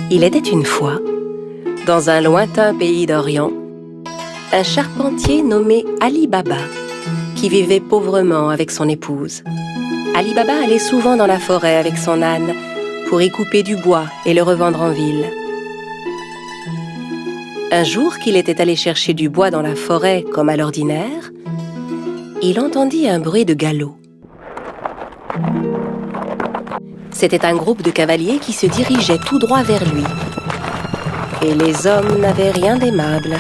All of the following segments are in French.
Il était une fois, dans un lointain pays d'Orient, un charpentier nommé Ali Baba, qui vivait pauvrement avec son épouse. Ali Baba allait souvent dans la forêt avec son âne pour y couper du bois et le revendre en ville. Un jour qu'il était allé chercher du bois dans la forêt comme à l'ordinaire, il entendit un bruit de galop. C'était un groupe de cavaliers qui se dirigeait tout droit vers lui. Et les hommes n'avaient rien d'aimable.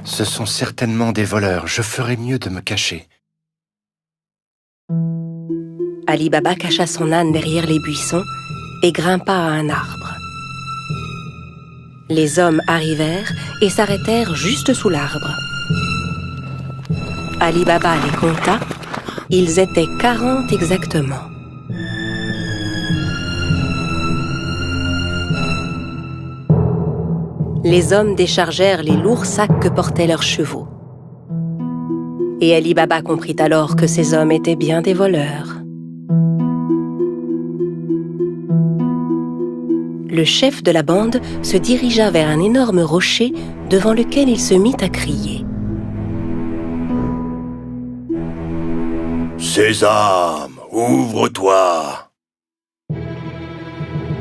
Ce sont certainement des voleurs. Je ferais mieux de me cacher. Ali Baba cacha son âne derrière les buissons et grimpa à un arbre. Les hommes arrivèrent et s'arrêtèrent juste sous l'arbre. Ali Baba les compta. Ils étaient 40 exactement. Les hommes déchargèrent les lourds sacs que portaient leurs chevaux. Et Ali Baba comprit alors que ces hommes étaient bien des voleurs. Le chef de la bande se dirigea vers un énorme rocher devant lequel il se mit à crier. « Sésame, ouvre-toi !»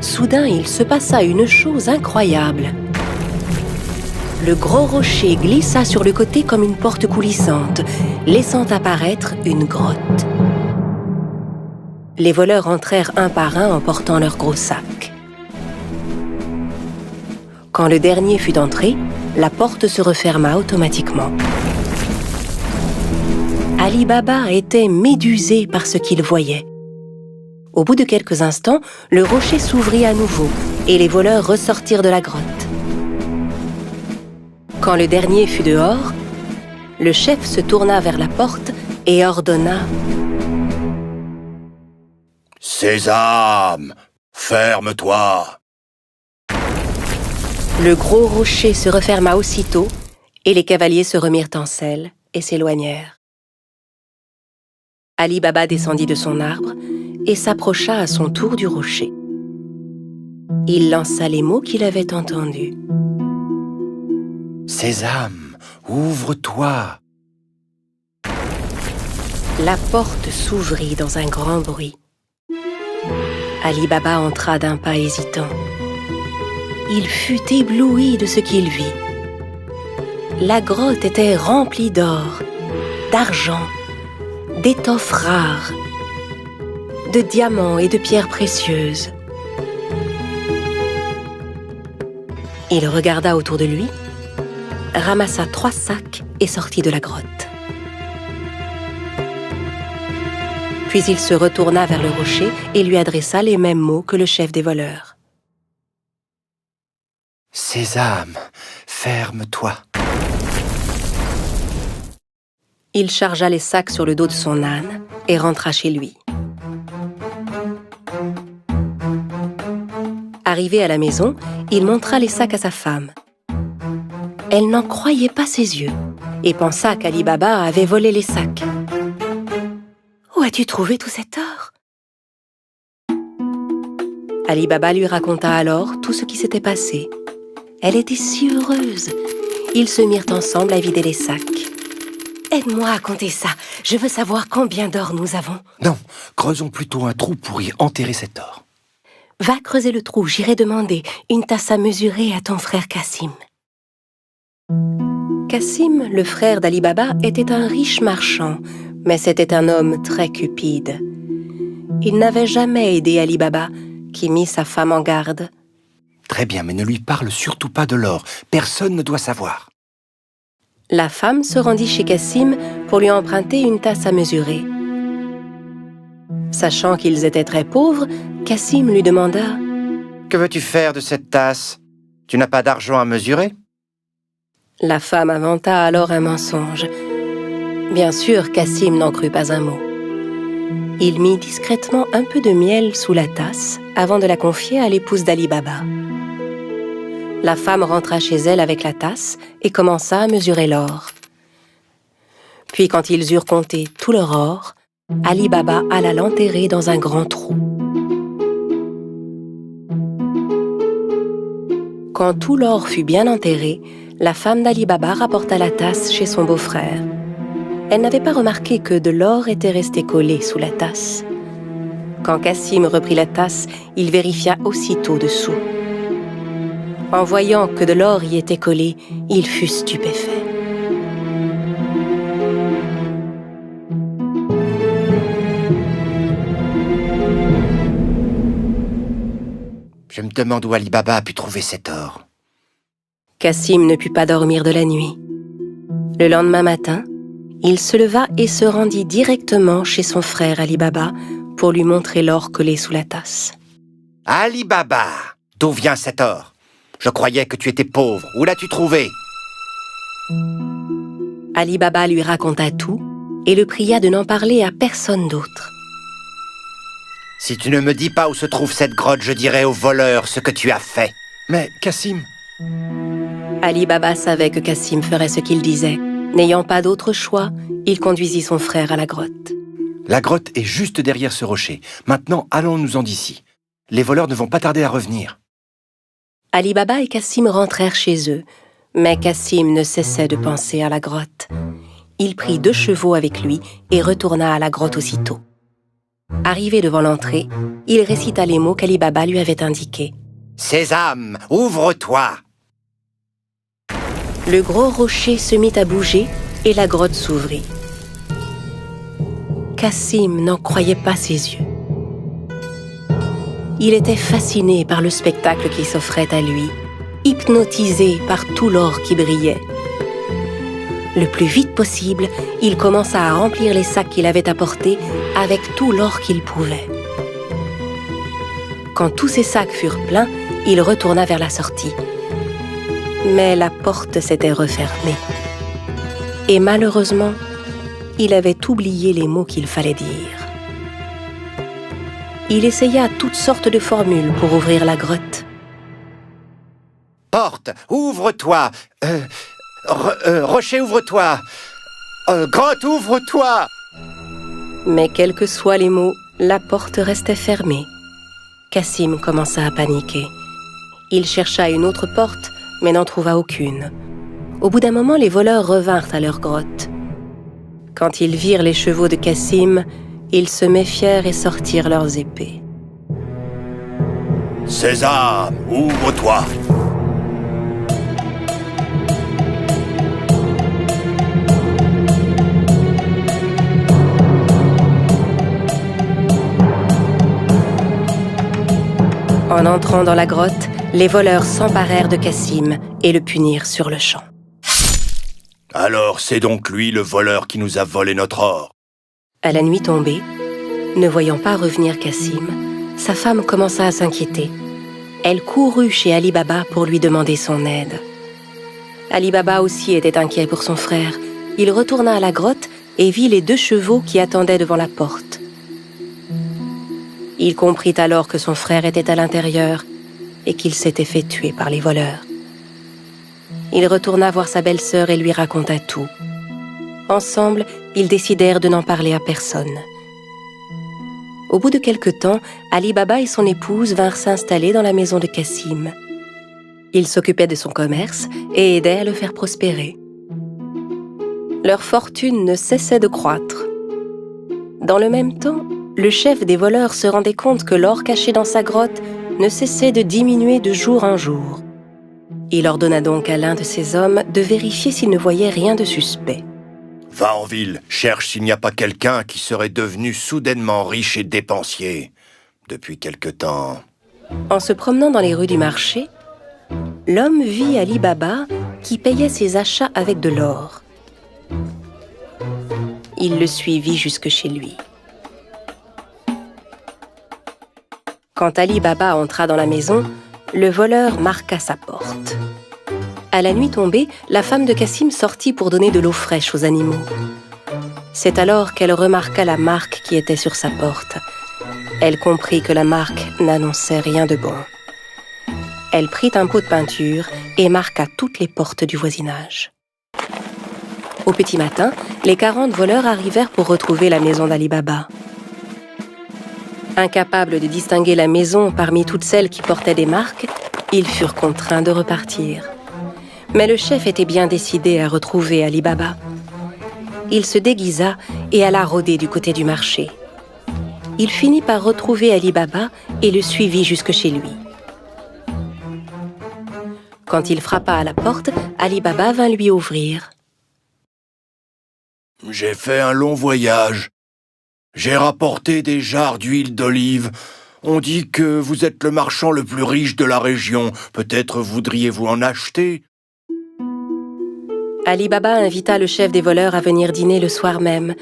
Soudain, il se passa une chose incroyable. Le gros rocher glissa sur le côté comme une porte coulissante, laissant apparaître une grotte. Les voleurs entrèrent un par un en portant leurs gros sacs. Quand le dernier fut entré, la porte se referma automatiquement. Ali Baba était médusé par ce qu'il voyait. Au bout de quelques instants, le rocher s'ouvrit à nouveau et les voleurs ressortirent de la grotte. Quand le dernier fut dehors, le chef se tourna vers la porte et ordonna « Sésame, ferme-toi !» Le gros rocher se referma aussitôt et les cavaliers se remirent en selle et s'éloignèrent. Ali Baba descendit de son arbre et s'approcha à son tour du rocher. Il lança les mots qu'il avait entendus. « Sésame, ouvre-toi !» La porte s'ouvrit dans un grand bruit. Ali Baba entra d'un pas hésitant. Il fut ébloui de ce qu'il vit. La grotte était remplie d'or, d'argent, d'étoffes rares, de diamants et de pierres précieuses. Il regarda autour de lui, ramassa 3 sacs et sortit de la grotte. Puis il se retourna vers le rocher et lui adressa les mêmes mots que le chef des voleurs. « Sésame, ferme-toi !» Il chargea les sacs sur le dos de son âne et rentra chez lui. Arrivé à la maison, il montra les sacs à sa femme. Elle n'en croyait pas ses yeux et pensa qu'Ali Baba avait volé les sacs. « Où as-tu trouvé tout cet or ?» Ali Baba lui raconta alors tout ce qui s'était passé. Elle était si heureuse. Ils se mirent ensemble à vider les sacs. « Aide-moi à compter ça. Je veux savoir combien d'or nous avons. » « Non, creusons plutôt un trou pour y enterrer cet or. »« Va creuser le trou, j'irai demander une tasse à mesurer à ton frère Cassim. » Cassim, le frère d'Ali Baba, était un riche marchand, mais c'était un homme très cupide. Il n'avait jamais aidé Ali Baba, qui mit sa femme en garde. « Très bien, mais ne lui parle surtout pas de l'or. Personne ne doit savoir. » La femme se rendit chez Cassim pour lui emprunter une tasse à mesurer. Sachant qu'ils étaient très pauvres, Cassim lui demanda « Que veux-tu faire de cette tasse? Tu n'as pas d'argent à mesurer ?» La femme inventa alors un mensonge. Bien sûr, Cassim n'en crut pas un mot. Il mit discrètement un peu de miel sous la tasse avant de la confier à l'épouse d'Ali Baba. La femme rentra chez elle avec la tasse et commença à mesurer l'or. Puis quand ils eurent compté tout leur or, Ali Baba alla l'enterrer dans un grand trou. Quand tout l'or fut bien enterré, la femme d'Ali Baba rapporta la tasse chez son beau-frère. Elle n'avait pas remarqué que de l'or était resté collé sous la tasse. Quand Cassim reprit la tasse, il vérifia aussitôt dessous. En voyant que de l'or y était collé, il fut stupéfait. Je me demande où Ali Baba a pu trouver cet or. Cassim ne put pas dormir de la nuit. Le lendemain matin, il se leva et se rendit directement chez son frère Ali Baba pour lui montrer l'or collé sous la tasse. Ali Baba, d'où vient cet or? Je croyais que tu étais pauvre. Où l'as-tu trouvé? Ali Baba lui raconta tout et le pria de n'en parler à personne d'autre. Si tu ne me dis pas où se trouve cette grotte, je dirai au voleur ce que tu as fait. Mais, Cassim... Ali Baba savait que Cassim ferait ce qu'il disait. N'ayant pas d'autre choix, il conduisit son frère à la grotte. La grotte est juste derrière ce rocher. Maintenant, allons-nous-en d'ici. Les voleurs ne vont pas tarder à revenir. Ali Baba et Cassim rentrèrent chez eux, mais Cassim ne cessait de penser à la grotte. Il prit 2 chevaux avec lui et retourna à la grotte aussitôt. Arrivé devant l'entrée, il récita les mots qu'Ali Baba lui avait indiqués. « Sésame, ouvre-toi » Le gros rocher se mit à bouger et la grotte s'ouvrit. Cassim n'en croyait pas ses yeux. Il était fasciné par le spectacle qui s'offrait à lui, hypnotisé par tout l'or qui brillait. Le plus vite possible, il commença à remplir les sacs qu'il avait apportés avec tout l'or qu'il pouvait. Quand tous ces sacs furent pleins, il retourna vers la sortie. Mais la porte s'était refermée. Et malheureusement, il avait oublié les mots qu'il fallait dire. Il essaya toutes sortes de formules pour ouvrir la grotte. « Porte, ouvre-toi Rocher, ouvre-toi Grotte, ouvre-toi » Mais quels que soient les mots, la porte restait fermée. Cassim commença à paniquer. Il chercha une autre porte, mais n'en trouva aucune. Au bout d'un moment, les voleurs revinrent à leur grotte. Quand ils virent les chevaux de Cassim, ils se méfièrent et sortirent leurs épées. « Sésame, ouvre-toi » En entrant dans la grotte, les voleurs s'emparèrent de Cassim et le punirent sur le champ. « Alors c'est donc lui le voleur qui nous a volé notre or » À la nuit tombée, ne voyant pas revenir Cassim, sa femme commença à s'inquiéter. Elle courut chez Ali Baba pour lui demander son aide. Ali Baba aussi était inquiet pour son frère. Il retourna à la grotte et vit les 2 chevaux qui attendaient devant la porte. Il comprit alors que son frère était à l'intérieur et qu'il s'était fait tuer par les voleurs. Il retourna voir sa belle-sœur et lui raconta tout. Ensemble, ils décidèrent de n'en parler à personne. Au bout de quelque temps, Ali Baba et son épouse vinrent s'installer dans la maison de Cassim. Ils s'occupaient de son commerce et aidaient à le faire prospérer. Leur fortune ne cessait de croître. Dans le même temps, le chef des voleurs se rendait compte que l'or caché dans sa grotte ne cessait de diminuer de jour en jour. Il ordonna donc à l'un de ses hommes de vérifier s'il ne voyait rien de suspect. « Va en ville, cherche s'il n'y a pas quelqu'un qui serait devenu soudainement riche et dépensier depuis quelque temps. » En se promenant dans les rues du marché, l'homme vit Ali Baba qui payait ses achats avec de l'or. Il le suivit jusque chez lui. Quand Ali Baba entra dans la maison, le voleur marqua sa porte. À la nuit tombée, la femme de Cassim sortit pour donner de l'eau fraîche aux animaux. C'est alors qu'elle remarqua la marque qui était sur sa porte. Elle comprit que la marque n'annonçait rien de bon. Elle prit un pot de peinture et marqua toutes les portes du voisinage. Au petit matin, les 40 voleurs arrivèrent pour retrouver la maison d'Ali Baba. Incapable de distinguer la maison parmi toutes celles qui portaient des marques, Ils furent contraints de repartir. Mais le chef était bien décidé à retrouver Ali Baba. Il se déguisa et alla rôder du côté du marché. Il finit par retrouver Ali Baba et le suivit jusque chez lui. Quand il frappa à la porte, Ali Baba vint lui ouvrir. « J'ai fait un long voyage. J'ai rapporté des jarres d'huile d'olive. On dit que vous êtes le marchand le plus riche de la région. Peut-être voudriez-vous en acheter ?» Ali Baba invita le chef des voleurs à venir dîner le soir même,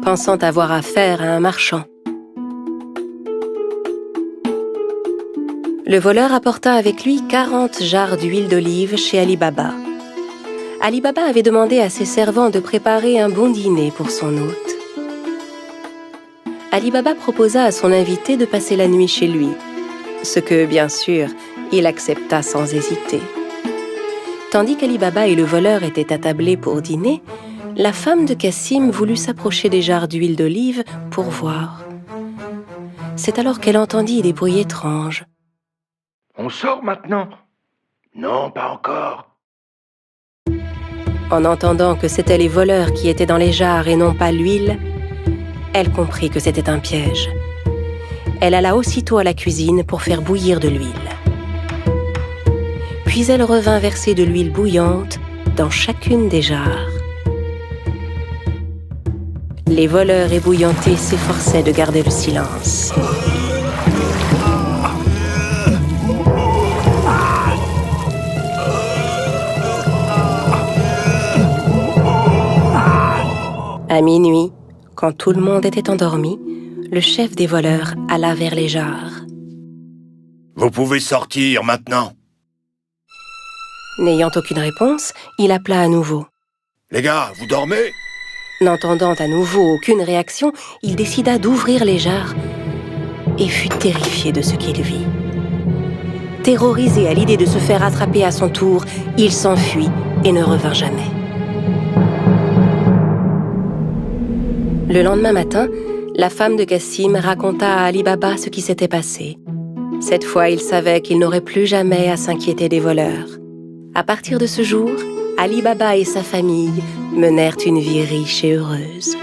pensant avoir affaire à un marchand. Le voleur apporta avec lui 40 jarres d'huile d'olive chez Ali Baba. Ali Baba avait demandé à ses servants de préparer un bon dîner pour son hôte. Ali Baba proposa à son invité de passer la nuit chez lui, ce que, bien sûr, il accepta sans hésiter. Tandis qu'Ali Baba et le voleur étaient attablés pour dîner, la femme de Cassim voulut s'approcher des jarres d'huile d'olive pour voir. C'est alors qu'elle entendit des bruits étranges. « On sort maintenant ?»« Non, pas encore. » En entendant que c'étaient les voleurs qui étaient dans les jarres et non pas l'huile, elle comprit que c'était un piège. Elle alla aussitôt à la cuisine pour faire bouillir de l'huile. Puis elle revint verser de l'huile bouillante dans chacune des jarres. Les voleurs ébouillantés s'efforçaient de garder le silence. À minuit, quand tout le monde était endormi, le chef des voleurs alla vers les jarres. « Vous pouvez sortir maintenant. » N'ayant aucune réponse, il appela à nouveau. « Les gars, vous dormez ?» N'entendant à nouveau aucune réaction, il décida d'ouvrir les jarres et fut terrifié de ce qu'il vit. Terrorisé à l'idée de se faire attraper à son tour, il s'enfuit et ne revint jamais. Le lendemain matin, la femme de Cassim raconta à Ali Baba ce qui s'était passé. Cette fois, il savait qu'il n'aurait plus jamais à s'inquiéter des voleurs. À partir de ce jour, Ali Baba et sa famille menèrent une vie riche et heureuse.